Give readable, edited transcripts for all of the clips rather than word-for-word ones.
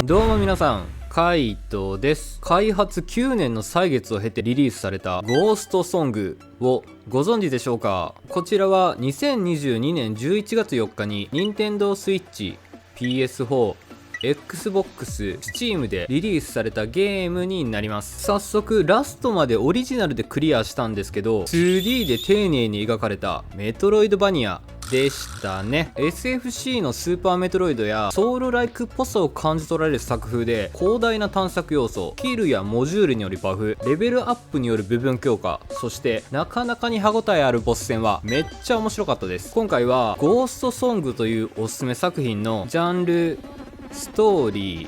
どうも皆さん、カイトです。開発9年の歳月を経てリリースされたゴーストソングをご存知でしょうか。こちらは2022年11月4日に Nintendo Switch、PS4、Xbox、Steam でリリースされたゲームになります。早速ラストまでオリジナルでクリアしたんですけど、 2D で丁寧に描かれたメトロイドバニアでしたね。 SFC のスーパーメトロイドやソウルライクっぽさを感じ取られる作風で、広大な探索要素、スキルやモジュールによるバフ、レベルアップによる部分強化、そしてなかなかに歯応えあるボス戦はめっちゃ面白かったです。今回はゴーストソングというおすすめ作品のジャンル、ストーリー、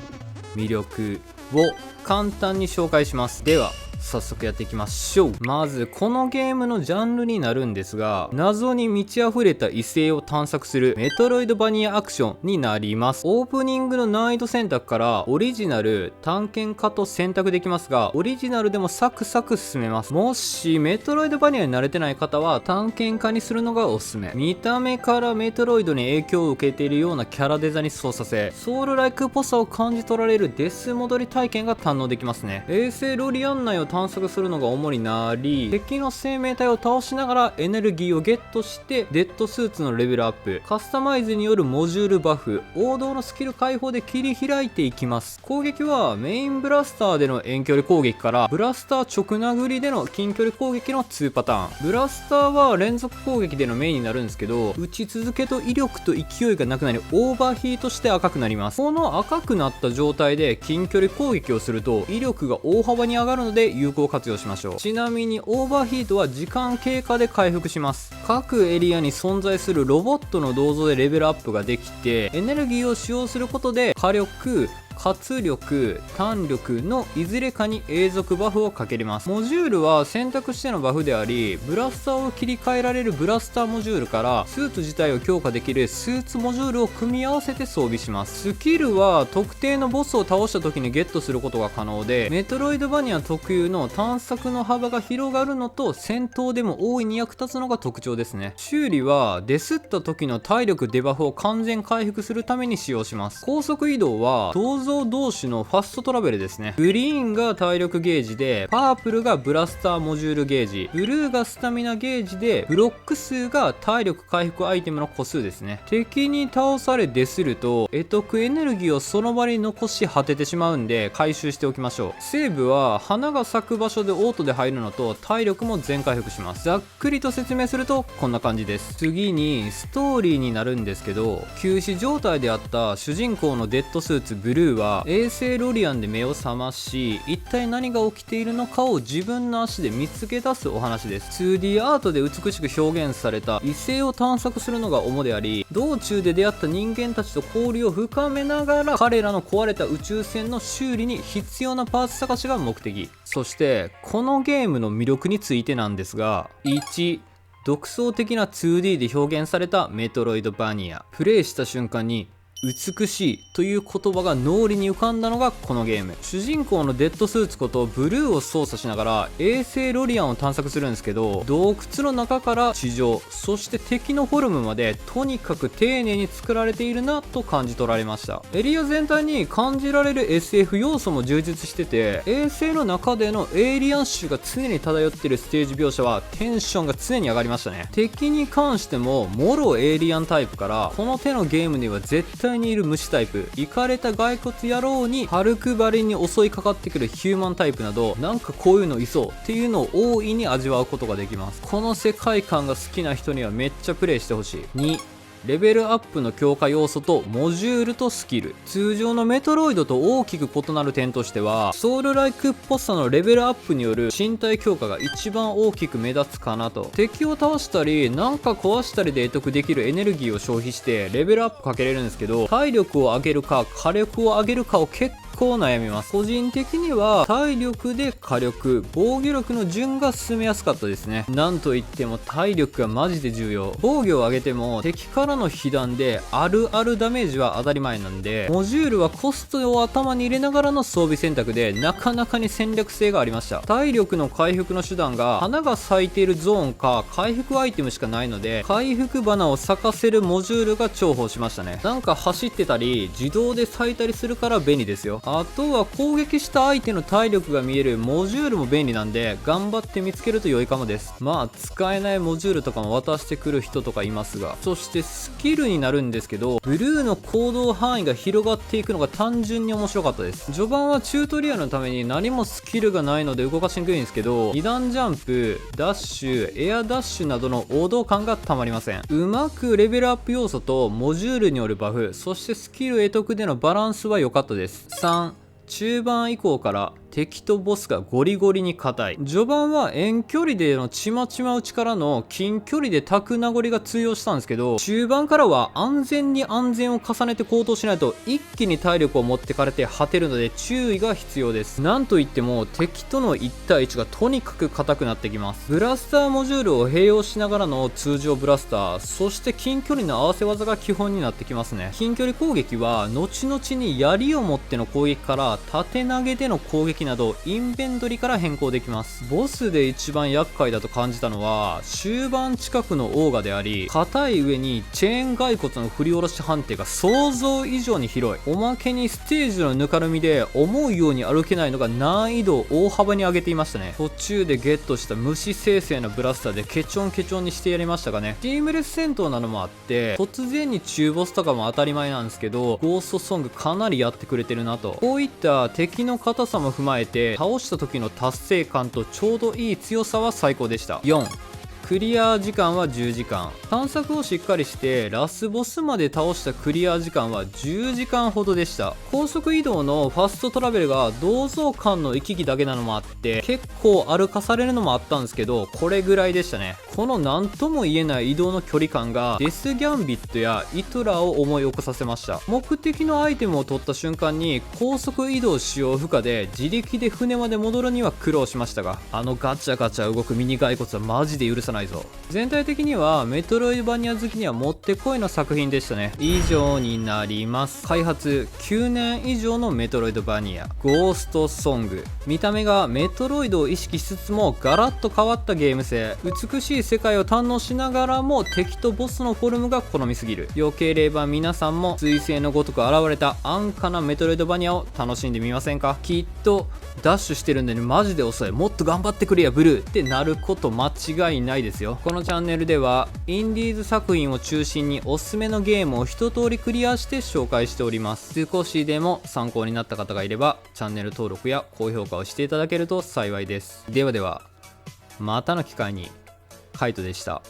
魅力を簡単に紹介します。では早速やっていきましょう。まずこのゲームのジャンルになるんですが、謎に満ち溢れた異性を探索するメトロイドバニアアクションになります。オープニングの難易度選択からオリジナル、探検家と選択できますが、オリジナルでもサクサク進めます。もしメトロイドバニアに慣れてない方は探検家にするのがおすすめ。見た目からメトロイドに影響を受けているようなキャラデザに操作せ、ソウルライクっぽさを感じ取られるデス戻り体験が堪能できますね。衛星ロリアン内を探索するのが主になり、敵の生命体を倒しながらエネルギーをゲットしてデッドスーツのレベルアップ、カスタマイズによるモジュールバフ、王道のスキル解放で切り開いていきます。攻撃はメインブラスターでの遠距離攻撃からブラスター直殴りでの近距離攻撃の2パターン。ブラスターは連続攻撃でのメインになるんですけど、打ち続けと威力と勢いがなくなりオーバーヒートして赤くなります。この赤くなった状態で近距離攻撃をすると威力が大幅に上がるので有効活用しましょう。ちなみにオーバーヒートは時間経過で回復します。各エリアに存在するロボットの銅像でレベルアップができて、エネルギーを使用することで火力、活力、弾力のいずれかに永続バフをかけれます。モジュールは選択してのバフであり、ブラスターを切り替えられるブラスターモジュールからスーツ自体を強化できるスーツモジュールを組み合わせて装備します。スキルは特定のボスを倒した時にゲットすることが可能で、メトロイドバニア特有の探索の幅が広がるのと戦闘でも大いに役立つのが特徴ですね。修理はデスった時の体力デバフを完全回復するために使用します。高速移動は銅像同士のファストトラベルですね。グリーンが体力ゲージで、パープルがブラスターモジュールゲージ、ブルーがスタミナゲージで、ブロック数が体力回復アイテムの個数ですね。敵に倒されデスると得得エネルギーをその場に残し果ててしまうんで回収しておきましょう。セーブは花が咲く場所でオートで入るのと体力も全回復します。ざっくりと説明するとこんな感じです。次にストーリーになるんですけど、休止状態であった主人公のデッドスーツブルーは衛星ロリアンで目を覚まし、一体何が起きているのかを自分の足で見つけ出すお話です。 2D アートで美しく表現された異性を探索するのが主であり、道中で出会った人間たちと交流を深めながら彼らの壊れた宇宙船の修理に必要なパーツ探しが目的。そしてこのゲームの魅力についてなんですが、1、独創的な 2D で表現されたメトロイドバニア。プレイした瞬間に美しいという言葉が脳裏に浮かんだのがこのゲーム。主人公のデッドスーツことブルーを操作しながら衛星ロリアンを探索するんですけど、洞窟の中から地上、そして敵のフォルムまでとにかく丁寧に作られているなと感じ取られました。エリア全体に感じられる SF 要素も充実してて、衛星の中でのエイリアン種が常に漂っているステージ描写はテンションが常に上がりましたね。敵に関してももろエイリアンタイプから、この手のゲームには絶対にいる虫タイプ、イカれた骸骨野郎にハルクバリに襲いかかってくるヒューマンタイプなど、なんかこういうのいそうっていうのを大いに味わうことができます。この世界観が好きな人にはめっちゃプレイしてほしい。2、レベルアップの強化要素とモジュールとスキル。通常のメトロイドと大きく異なる点としては、ソウルライクっぽさのレベルアップによる身体強化が一番大きく目立つかなと。敵を倒したりなんか壊したりで得得できるエネルギーを消費してレベルアップかけれるんですけど、体力を上げるか火力を上げるかを結構悩みます。個人的には体力で火力、防御力の順が進めやすかったですね。なんといっても体力がマジで重要。防御を上げても敵からの被弾であるあるダメージは当たり前なんで、モジュールはコストを頭に入れながらの装備選択でなかなかに戦略性がありました。体力の回復の手段が花が咲いているゾーンか回復アイテムしかないので、回復花を咲かせるモジュールが重宝しましたね。なんか走ってたり自動で咲いたりするから便利ですよ。あとは攻撃した相手の体力が見えるモジュールも便利なんで、頑張って見つけると良いかもです。まあ使えないモジュールとかも渡してくる人とかいますが、そしてスキルになるんですけど、ブルーの行動範囲が広がっていくのが単純に面白かったです。序盤はチュートリアルのために何もスキルがないので動かしにくいんですけど、2段ジャンプ、ダッシュ、エアダッシュなどの王道感がたまりません。うまくレベルアップ要素とモジュールによるバフ、そしてスキル得得でのバランスは良かったです。3、中盤以降から敵とボスがゴリゴリに硬い。序盤は遠距離でのちまちま打ちからの近距離でタクナゴリが通用したんですけど、中盤からは安全に安全を重ねて行動しないと一気に体力を持ってかれて果てるので注意が必要です。なんといっても敵との1対1がとにかく硬くなってきます。ブラスターモジュールを併用しながらの通常ブラスター、そして近距離の合わせ技が基本になってきますね。近距離攻撃は後々に槍を持っての攻撃から縦投げでの攻撃などインベントリから変更できます。ボスで一番厄介だと感じたのは終盤近くのオーガであり、硬い上にチェーン骸骨の振り下ろし判定が想像以上に広い。おまけにステージのぬかるみで思うように歩けないのが難易度を大幅に上げていましたね。途中でゲットした虫生成のブラスターでケチョンケチョンにしてやりましたがね。チームレス戦闘なのもあって突然に中ボスとかも当たり前なんですけど、ゴーストソングかなりやってくれてるなと。こういった敵の硬さも踏まえて倒した時の達成感とちょうどいい強さは最高でした。4、クリア時間は10時間。探索をしっかりしてラスボスまで倒したクリア時間は10時間ほどでした。高速移動のファストトラベルが銅像間の行き来だけなのもあって結構歩かされるのもあったんですけど、これぐらいでしたね。この何とも言えない移動の距離感がデスギャンビットやイトラを思い起こさせました。目的のアイテムを取った瞬間に高速移動使用不可で自力で船まで戻るには苦労しましたが、あのガチャガチャ動くミニ骸骨はマジで許さないぞ。全体的にはメトロイドバニア好きにはもってこいの作品でしたね。以上になります。開発9年以上のメトロイドバニアゴーストソング。見た目がメトロイドを意識しつつもガラッと変わったゲーム性、美しい世界を堪能しながらも敵とボスのフォルムが好みすぎる。よければ皆さんも彗星のごとく現れた安価なメトロイドバニアを楽しんでみませんか。きっとダッシュしてるのにマジで遅い、もっと頑張ってくれやブルーってなること間違いないですよ。このチャンネルではインディーズ作品を中心におすすめのゲームを一通りクリアして紹介しております。少しでも参考になった方がいればチャンネル登録や高評価をしていただけると幸いです。ではではまたの機会に。カイトでした。